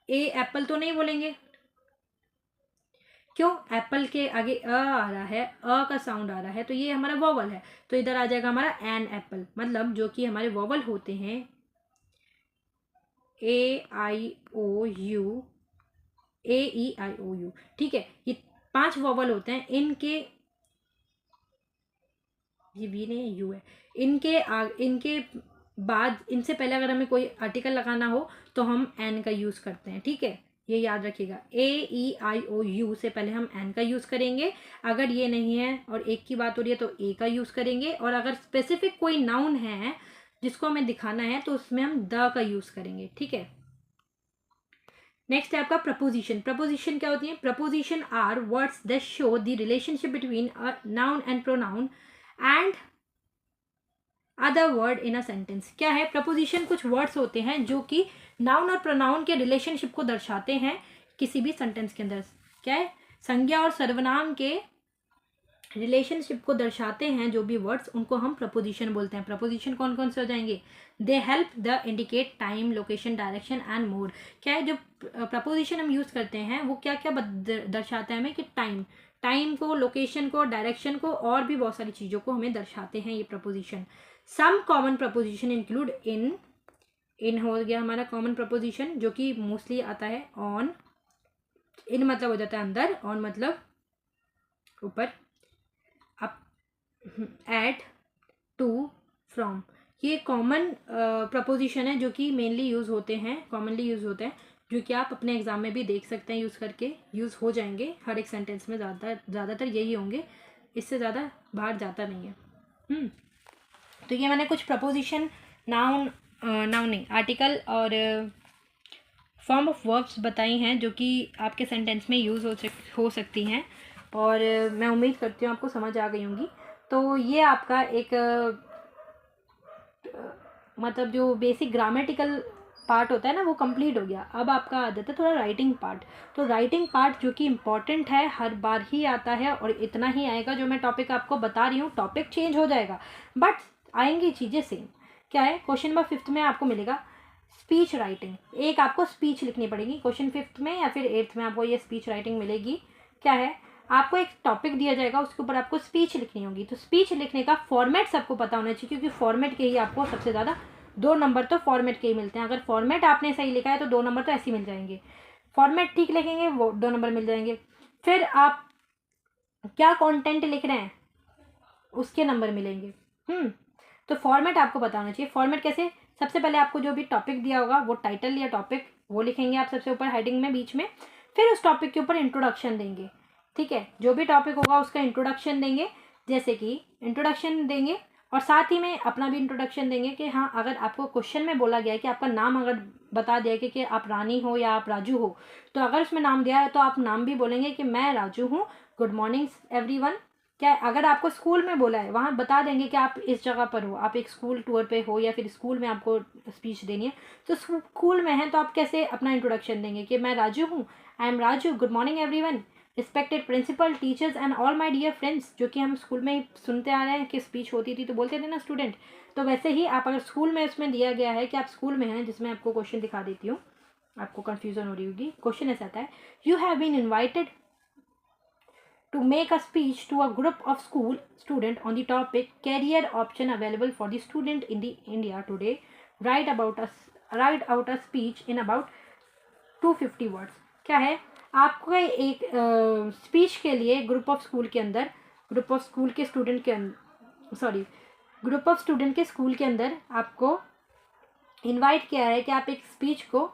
ए एप्पल तो नहीं बोलेंगे, क्यों, एप्पल के आगे आ रहा है, का साउंड आ रहा है, तो ये हमारा वॉवल है, तो इधर आ जाएगा हमारा एन एप्पल, मतलब जो कि हमारे वॉवल होते हैं AIOU, AEIOU, ठीक है। ये 5 वॉवल होते हैं, इनके, ये वी नहीं है, यू है, इनके बाद, इनसे पहले अगर हमें कोई आर्टिकल लगाना हो तो हम एन का यूज़ करते हैं, ठीक है। ये याद रखिएगा, AEIOU से पहले हम एन का यूज़ करेंगे। अगर ये नहीं है और एक की बात हो रही है तो ए का यूज़ करेंगे, और अगर स्पेसिफिक कोई नाउन है जिसको हमें दिखाना है तो उसमें हम द का यूज़ करेंगे, ठीक है। नेक्स्ट है आपका प्रपोजिशन। प्रपोजिशन क्या होती है, preposition are words that show the relationship between a noun and pronoun and other word in a sentence. क्या है, प्रपोजिशन कुछ वर्ड्स होते हैं जो कि नाउन और प्रोनाउन के रिलेशनशिप को दर्शाते हैं किसी भी सेंटेंस के अंदर। क्या है, संज्ञा और सर्वनाम के रिलेशनशिप को दर्शाते हैं जो भी वर्ड्स, उनको हम प्रपोजिशन बोलते हैं। प्रपोजिशन कौन कौन से हो जाएंगे, they help the indicate time, location, direction and mode. क्या है, जो प्रपोजिशन हम यूज़ करते हैं वो क्या क्या दर्शाता है हमें, कि टाइम को, लोकेशन को, डायरेक्शन को, और भी बहुत सारी चीज़ों को हमें दर्शाते हैं ये preposition. Some common preposition include in हो गया हमारा कॉमन प्रपोजिशन, जो कि मोस्टली आता है ऑन। इन मतलब हो जाता है अंदर, ऑन मतलब ऊपर, अप, एट, टू, फ्रॉम। ये कॉमन प्रपोजिशन है जो कि मेनली यूज़ होते हैं, कॉमनली यूज़ होते हैं, जो कि आप अपने एग्जाम में भी देख सकते हैं, यूज़ करके यूज़ हो जाएंगे हर एक सेंटेंस में। ज़्यादातर यही होंगे, इससे ज़्यादा बाहर जाता नहीं है। तो ये मैंने कुछ प्रपोजिशन, नाउन नहीं, आर्टिकल और फॉर्म ऑफ वर्ब्स बताई हैं, जो कि आपके सेंटेंस में यूज़ हो सकती हैं, और मैं उम्मीद करती हूँ आपको समझ आ गई होंगी। तो ये आपका एक मतलब जो बेसिक ग्रामेटिकल पार्ट होता है ना वो कंप्लीट हो गया। अब आपका आ जाता है थोड़ा राइटिंग पार्ट। तो राइटिंग पार्ट जो कि इम्पॉर्टेंट है, हर बार ही आता है और इतना ही आएगा जो मैं टॉपिक आपको बता रही हूँ। टॉपिक चेंज हो जाएगा बट आएंगी चीज़ें सेम। क्या है, क्वेश्चन नंबर 5 में आपको मिलेगा स्पीच राइटिंग। एक आपको स्पीच लिखनी पड़ेगी क्वेश्चन 5 में या फिर 8th में आपको ये स्पीच राइटिंग मिलेगी। क्या है, आपको एक टॉपिक दिया जाएगा, उसके ऊपर आपको स्पीच लिखनी होगी। तो स्पीच लिखने का फॉर्मेट सबको पता होना चाहिए, क्योंकि फॉर्मेट के ही आपको सबसे ज़्यादा 2 नंबर तो फॉर्मेट के ही मिलते हैं। अगर फॉर्मेट आपने सही लिखा है तो 2 नंबर तो ऐसे ही मिल जाएंगे। फॉर्मेट ठीक लिखेंगे वो 2 नंबर मिल जाएंगे। फिर आप क्या कंटेंट लिख रहे हैं उसके नंबर मिलेंगे। तो फॉर्मेट आपको पता होना चाहिए। फॉर्मेट कैसे, सबसे पहले आपको जो भी टॉपिक दिया होगा वो टाइटल या टॉपिक वो लिखेंगे आप सबसे ऊपर हेडिंग में बीच में। फिर उस टॉपिक के ऊपर इंट्रोडक्शन देंगे। ठीक है, जो भी टॉपिक होगा उसका इंट्रोडक्शन देंगे, जैसे कि इंट्रोडक्शन देंगे और साथ ही में अपना भी इंट्रोडक्शन देंगे कि हाँ, अगर आपको क्वेश्चन में बोला गया है कि आपका नाम अगर बता दिया कि आप रानी हो या आप राजू हो, तो अगर उसमें नाम दिया है तो आप नाम भी बोलेंगे कि मैं राजू हूँ, गुड मॉर्निंग एवरीवन। क्या है, अगर आपको स्कूल में बोला है वहाँ बता देंगे कि आप इस जगह पर हो, आप एक स्कूल टूर पे हो या फिर स्कूल में आपको स्पीच देनी है। तो स्कूल में है तो आप कैसे अपना इंट्रोडक्शन देंगे कि मैं राजू हूँ, I am Raju, good morning everyone, respected principal, teachers and all my dear friends. जो कि हम स्कूल में ही सुनते आ रहे हैं कि स्पीच होती थी तो बोलते थे ना स्टूडेंट। तो वैसे ही आप अगर स्कूल में उसमें दिया गया है कि आप स्कूल में हैं, जिसमें आपको क्वेश्चन दिखा देती हूँ, आपको कन्फ्यूजन हो रही होगी। क्वेश्चन ऐसा आता है, you have been invited to make a speech to a group of school student on the topic career option available for the student in the India today. Write out a speech in about 250 words. क्या है, आपको एक speech के लिए group of school के student के school के अंदर आपको इनवाइट किया है कि आप एक स्पीच को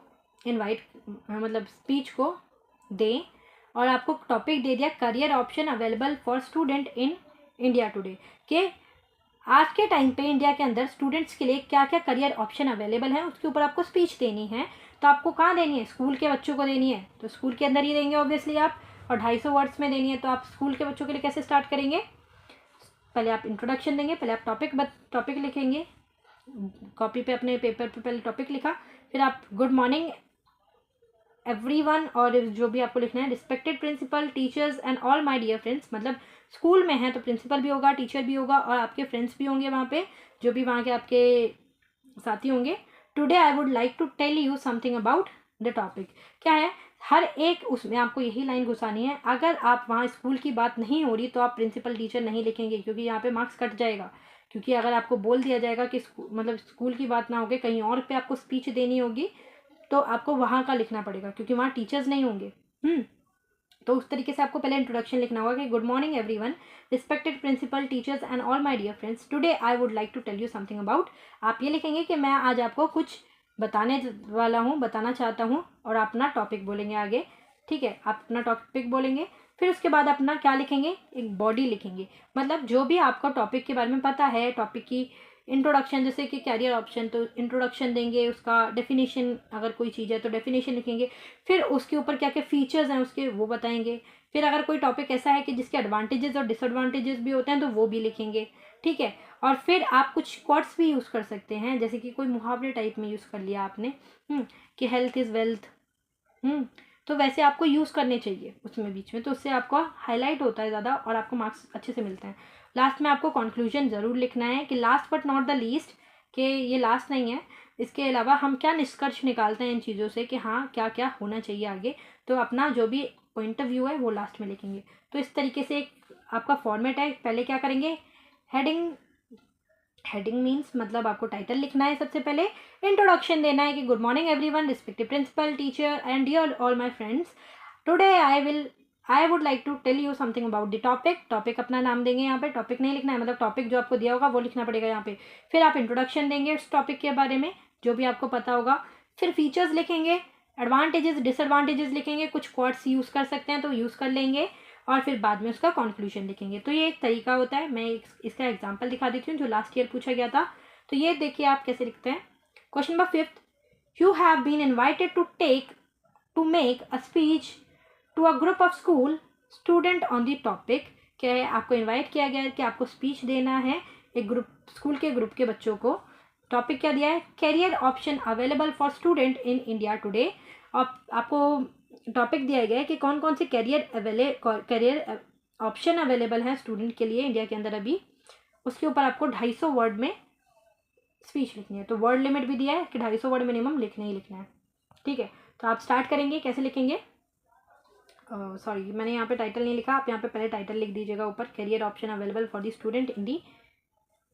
स्पीच को दें। और आपको टॉपिक दे दिया career option available for student in India today, कि आज के टाइम पे इंडिया के अंदर स्टूडेंट्स के लिए क्या क्या करियर ऑप्शन अवेलेबल है, उसके ऊपर आपको स्पीच देनी है। तो आपको कहाँ देनी है, स्कूल के बच्चों को देनी है, तो स्कूल के अंदर ही देंगे ऑब्वियसली आप। और 250 वर्ड्स में देनी है, तो आप स्कूल के बच्चों के लिए कैसे स्टार्ट करेंगे, पहले आप इंट्रोडक्शन देंगे, पहले आप टॉपिक लिखेंगे कॉपी पे, अपने पेपर पे पहले टॉपिक लिखा, फिर आप गुड मॉर्निंग एवरीवन, और जो भी आपको लिखना है respected principal, teachers and all my dear friends. मतलब स्कूल में है तो प्रिंसिपल भी होगा, टीचर भी होगा और आपके फ्रेंड्स भी होंगे वहाँ पे, जो भी वहाँ के आपके साथी होंगे। Today I would like to tell you something about the topic. क्या है, हर एक उसमें आपको यही लाइन घुसानी है। अगर आप वहाँ स्कूल की बात नहीं हो रही तो आप प्रिंसिपल टीचर नहीं लिखेंगे, क्योंकि यहाँ पे मार्क्स कट जाएगा। क्योंकि अगर आपको बोल दिया जाएगा कि स्कूल की बात ना होगी, कहीं और पे आपको स्पीच देनी होगी, तो आपको वहाँ का लिखना पड़ेगा, क्योंकि वहाँ टीचर्स नहीं होंगे। तो उस तरीके से आपको पहले इंट्रोडक्शन लिखना होगा कि good morning everyone, respected principal, teachers and all my dear friends, today I would like to tell you something about. आप ये लिखेंगे कि मैं आज आपको कुछ बताना चाहता हूँ, और अपना टॉपिक बोलेंगे आगे। ठीक है, आप अपना टॉपिक बोलेंगे, फिर उसके बाद अपना क्या लिखेंगे, एक बॉडी लिखेंगे। मतलब जो भी आपको टॉपिक के बारे में पता है, टॉपिक की इंट्रोडक्शन, जैसे कि कैरियर ऑप्शन, तो इंट्रोडक्शन देंगे, उसका डेफिनेशन, अगर कोई चीज़ है तो डेफिनेशन लिखेंगे, फिर उसके ऊपर क्या क्या फीचर्स हैं उसके वो बताएंगे। फिर अगर कोई टॉपिक ऐसा है कि जिसके एडवांटेजेस और डिसएडवांटेजेस भी होते हैं तो वो भी लिखेंगे। ठीक है, और फिर आप कुछ कोट्स भी यूज़ कर सकते हैं, जैसे कि कोई मुहावरे टाइप में यूज़ कर लिया आपने, कि हेल्थ इज़ वेल्थ। तो वैसे आपको यूज़ करने चाहिए उसमें बीच में, तो उससे आपका हाईलाइट होता है ज़्यादा और आपको मार्क्स अच्छे से मिलते हैं। लास्ट में आपको कंक्लूजन ज़रूर लिखना है कि last but not the least, कि ये लास्ट नहीं है, इसके अलावा हम क्या निष्कर्ष निकालते हैं इन चीज़ों से कि हाँ क्या क्या होना चाहिए आगे। तो अपना जो भी पॉइंट ऑफ व्यू है वो लास्ट में लिखेंगे। तो इस तरीके से एक आपका फॉर्मेट है। पहले क्या करेंगे, हेडिंग मीन्स मतलब आपको टाइटल लिखना है, सबसे पहले इंट्रोडक्शन देना है कि good morning everyone, respected principal, teacher and dear all my friends, today I would like to tell you something about the topic अपना नाम देंगे, यहाँ पे टॉपिक नहीं लिखना है, मतलब टॉपिक जो आपको दिया होगा वो लिखना पड़ेगा यहाँ पे। फिर आप इंट्रोडक्शन देंगे उस टॉपिक के बारे में जो भी आपको पता होगा, फिर फीचर्स लिखेंगे, एडवांटेजेस डिसएडवांटेजेस लिखेंगे, कुछ क्वार्ट्स यूज़ कर सकते हैं तो यूज़ कर लेंगे, और फिर बाद में उसका कंक्लूजन लिखेंगे। तो ये एक तरीका होता है। मैं इसका एग्जांपल दिखा देती हूँ जो लास्ट ईयर पूछा गया था। तो ये देखिए आप कैसे लिखते हैं। Question number 5, you have been invited to make a speech to a group of school student on the topic. क्या है, आपको इन्वाइट किया गया है कि आपको स्पीच देना है एक स्कूल के ग्रुप के बच्चों को टॉपिक क्या दिया है, career option available for student in India today. और आपको टॉपिक दिया गया है कि कौन कौन से कैरियर ऑप्शन अवेलेबल हैं स्टूडेंट के लिए इंडिया के अंदर अभी। उसके ऊपर आपको 250 वर्ड में स्पीच लिखनी है। तो वर्ड लिमिट भी दिया है कि 250 वर्ड मिनिमम लिखना ही लिखना है। ठीक है, तो आप स्टार्ट करेंगे, कैसे लिखेंगे, सॉरी मैंने यहाँ पे टाइटल नहीं लिखा, आप यहाँ पे पहले टाइटल लिख दीजिएगा ऊपर, career option available for the student in the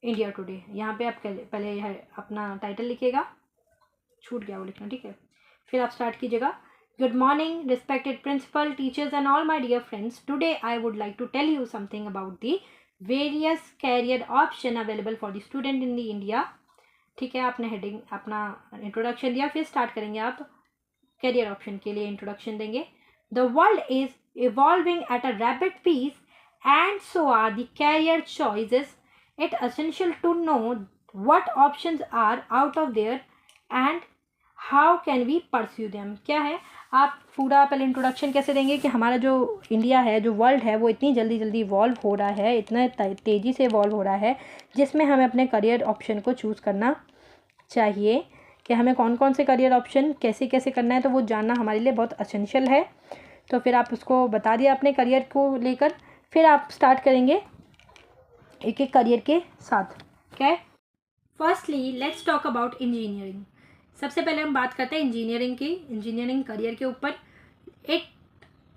India today. यहाँ पे आप पहले अपना टाइटल लिखिएगा, छूट गया वो लिखना। ठीक है, फिर आप स्टार्ट कीजिएगा। Good morning respected principal, teachers and all my dear friends, today I would like to tell you something about the various career option available for the student in the India. ठीक है, आपने heading अपना introduction दिया, फिर start करेंगे आप career option के लिए इंट्रोडक्शन देंगे। The world is evolving at a rapid pace and so are the career choices. It essential to know what options are out of there and how can we pursue them. क्या है, आप पूरा पहले introduction कैसे देंगे कि हमारा जो इंडिया है, जो वर्ल्ड है, वो इतनी जल्दी जल्दी इवॉल्व हो रहा है, इतना तेज़ी से इवॉल्व हो रहा है, जिसमें हमें अपने करियर ऑप्शन को चूज़ करना चाहिए कि हमें कौन कौन से करियर ऑप्शन कैसे कैसे करना है, तो वो जानना हमारे लिए बहुत एसेंशियल है। तो फिर आप उसको बता दिया अपने करियर को लेकर, फिर आप स्टार्ट करेंगे एक एक करियर के साथ। क्या है, firstly let's talk about engineering. सबसे पहले हम बात करते हैं इंजीनियरिंग की, इंजीनियरिंग करियर के ऊपर।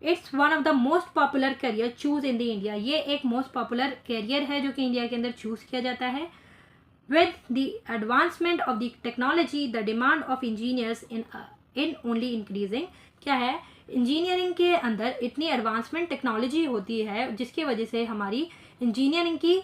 It's one of the most popular career choose in the India. ये एक मोस्ट पॉपुलर करियर है जो कि इंडिया के अंदर चूज़ किया जाता है। With the advancement of the technology, the demand of engineers in only increasing। क्या है, इंजीनियरिंग के अंदर इतनी एडवांसमेंट टेक्नोलॉजी होती है जिसकी वजह से हमारी इंजीनियरिंग की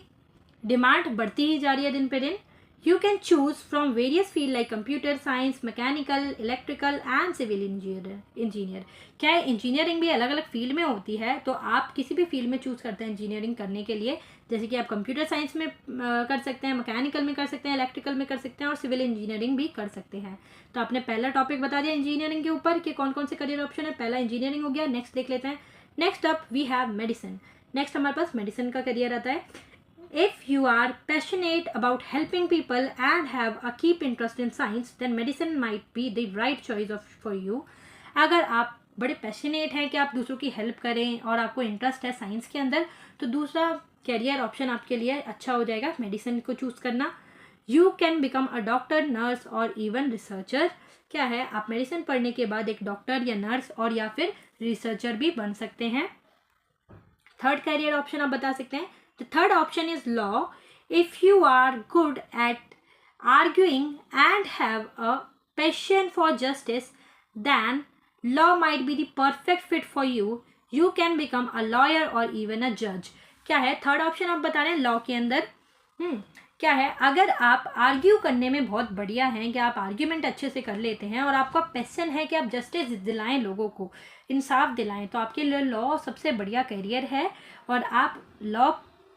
डिमांड बढ़ती ही जा रही है दिन पे दिन। You can choose from various field like computer science, mechanical, electrical and civil engineer. क्या है, इंजीनियरिंग भी अलग अलग फील्ड में होती है, तो आप किसी भी फील्ड में चूज़ करते हैं इंजीनियरिंग करने के लिए। जैसे कि आप कंप्यूटर साइंस में कर सकते हैं, मैकेनिकल में कर सकते हैं, इलेक्ट्रिकल में कर सकते हैं और सिविल इंजीनियरिंग भी कर सकते हैं। तो आपने पहला टॉपिक बता दिया इंजीनियरिंग के ऊपर कि कौन कौन से करियर ऑप्शन है। पहला इंजीनियरिंग हो गया। नेक्स्ट देख लेते हैं। Next up we have medicine. Next हमारे पास मेडिसिन का करियर आता है। If you are passionate about helping people and have a deep interest in science, then medicine might be the right choice for you। अगर आप बड़े passionate हैं कि आप दूसरों की हेल्प करें और आपको इंटरेस्ट है साइंस के अंदर, तो दूसरा कैरियर ऑप्शन आपके लिए अच्छा हो जाएगा, मेडिसिन को चूज़ करना। You can become a doctor, nurse और इवन रिसर्चर। क्या है, आप मेडिसिन पढ़ने के बाद एक डॉक्टर या नर्स और या फिर रिसर्चर भी बन सकते हैं। थर्ड कैरियर ऑप्शन आप बता सकते हैं। The third option is law. If you are good at arguing and have a passion for justice, then law might be the perfect fit for you. You can become a lawyer or even a judge। क्या है, third option आप बता रहे हैं law के अंदर। क्या है, अगर आप आर्ग्यू करने में बहुत बढ़िया हैं, कि आप आर्ग्यूमेंट अच्छे से कर लेते हैं और आपका पैशन है कि आप जस्टिस दिलाएं, लोगों को इंसाफ दिलाएं, तो आपके लिए लॉ सबसे बढ़िया कैरियर है और आप लॉ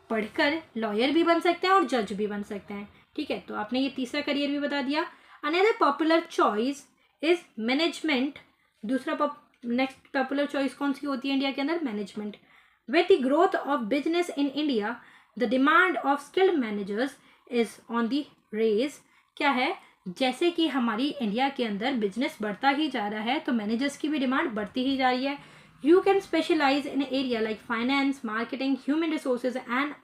पढ़कर लॉयर भी बन सकते हैं और जज भी बन सकते हैं। ठीक है, तो आपने ये तीसरा करियर भी बता दिया। Another popular choice is management. दूसरा नेक्स्ट पॉपुलर चॉइस कौन सी होती है इंडिया के अंदर, management. With the growth of business in India, the demand of skilled managers is on the rise. क्या है, जैसे कि हमारी इंडिया के अंदर बिजनेस बढ़ता ही जा रहा है, तो मैनेजर्स की भी डिमांड बढ़ती ही जा रही है। You can specialize in area like finance, marketing, human resources and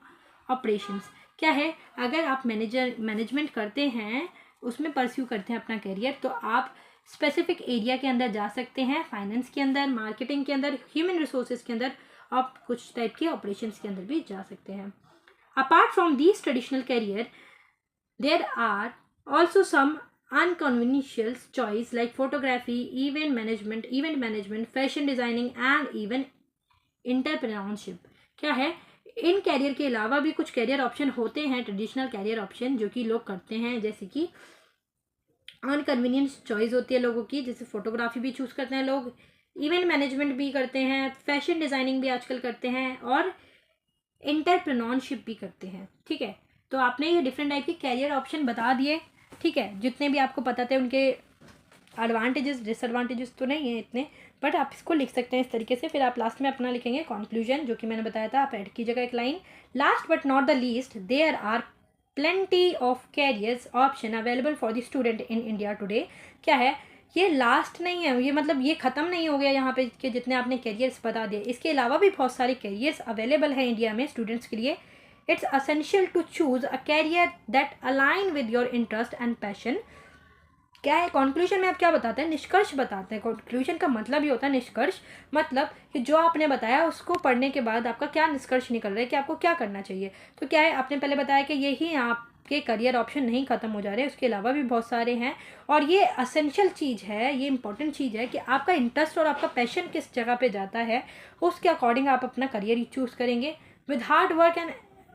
operations। क्या है, अगर आप मैनेजमेंट करते हैं, उसमें परस्यू करते हैं अपना करियर, तो आप स्पेसिफिक एरिया के अंदर जा सकते हैं, फाइनेंस के अंदर, मार्केटिंग के अंदर, ह्यूमन रिसोर्सेज के अंदर और कुछ टाइप के ऑपरेशंस के अंदर भी जा सकते हैं। Apart from these traditional career, there are also some unconventional choice like photography, event management, fashion designing and even entrepreneurship। क्या है, इन कैरियर के अलावा भी कुछ कैरियर ऑप्शन होते हैं, ट्रेडिशनल कैरियर ऑप्शन जो कि लोग करते हैं, जैसे कि अनकन्वीनियंस चॉइस होती है लोगों की, जैसे फोटोग्राफी भी चूज़ करते हैं लोग, इवेंट मैनेजमेंट भी करते हैं, फैशन डिज़ाइनिंग भी आजकल करते हैं और एंटरप्रेन्योरशिप भी करते हैं। ठीक है, तो आपने ये डिफरेंट टाइप के कैरियर ऑप्शन बता दिए। ठीक है, जितने भी आपको पता थे उनके एडवांटेजेस डिसएडवांटेजेस तो नहीं है इतने, बट आप इसको लिख सकते हैं इस तरीके से। फिर आप लास्ट में अपना लिखेंगे कंक्लूजन, जो कि मैंने बताया था, आप ऐड कीजिएगा एक line. Last but not the least, there are plenty of careers option available for the student in India today. क्या है, ये लास्ट नहीं है, ये मतलब ये ख़त्म नहीं हो गया यहाँ पे कि जितने आपने कैरियर्स बता दिए, इसके अलावा भी बहुत सारे कैरियर्स अवेलेबल हैं इंडिया में स्टूडेंट्स के लिए। It's essential to choose a career that align with your interest and passion. क्या है, कंक्लूजन में आप क्या बताते हैं, निष्कर्ष बताते हैं। कंक्लूजन का मतलब ये होता है निष्कर्ष, मतलब कि जो आपने बताया उसको पढ़ने के बाद आपका क्या निष्कर्ष निकल रहा है कि आपको क्या करना चाहिए। तो क्या है, आपने पहले बताया कि यही आपके करियर ऑप्शन नहीं ख़त्म हो जा रहे, उसके अलावा भी बहुत सारे हैं। और ये असेंशियल चीज़ है, ये इंपॉर्टेंट चीज़ है कि आपका इंटरेस्ट और आपका पैशन किस जगह पर जाता है, उसके अकॉर्डिंग आप अपना करियर चूज़ करेंगे। With hard work and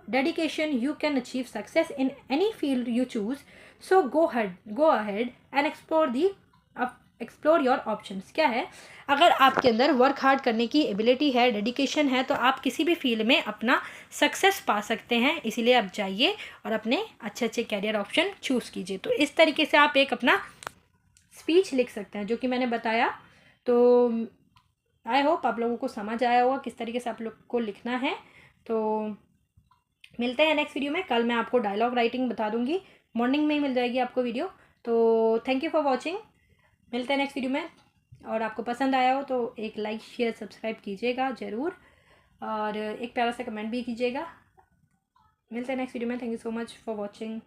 dedication you can achieve success in any field you choose, so go ahead and explore your options। क्या है, अगर आपके अंदर वर्क हार्ड करने की एबिलिटी है, डेडिकेशन है, तो आप किसी भी फील्ड में अपना सक्सेस पा सकते हैं। इसीलिए आप जाइए और अपने अच्छे अच्छे कैरियर ऑप्शन चूज़ कीजिए। तो इस तरीके से आप एक अपना स्पीच लिख सकते हैं जो कि मैंने बताया। तो आई होप आप लोगों को समझ आया होगा किस तरीके से आप लोग को लिखना है। तो मिलते हैं नेक्स्ट वीडियो में। कल मैं आपको डायलॉग राइटिंग बता दूंगी, मॉर्निंग में ही मिल जाएगी आपको वीडियो। तो थैंक यू फॉर वॉचिंग, मिलते हैं नेक्स्ट वीडियो में। और आपको पसंद आया हो तो एक लाइक शेयर सब्सक्राइब कीजिएगा ज़रूर, और एक प्यारा सा कमेंट भी कीजिएगा। मिलते हैं नेक्स्ट वीडियो में। Thank you so much for watching.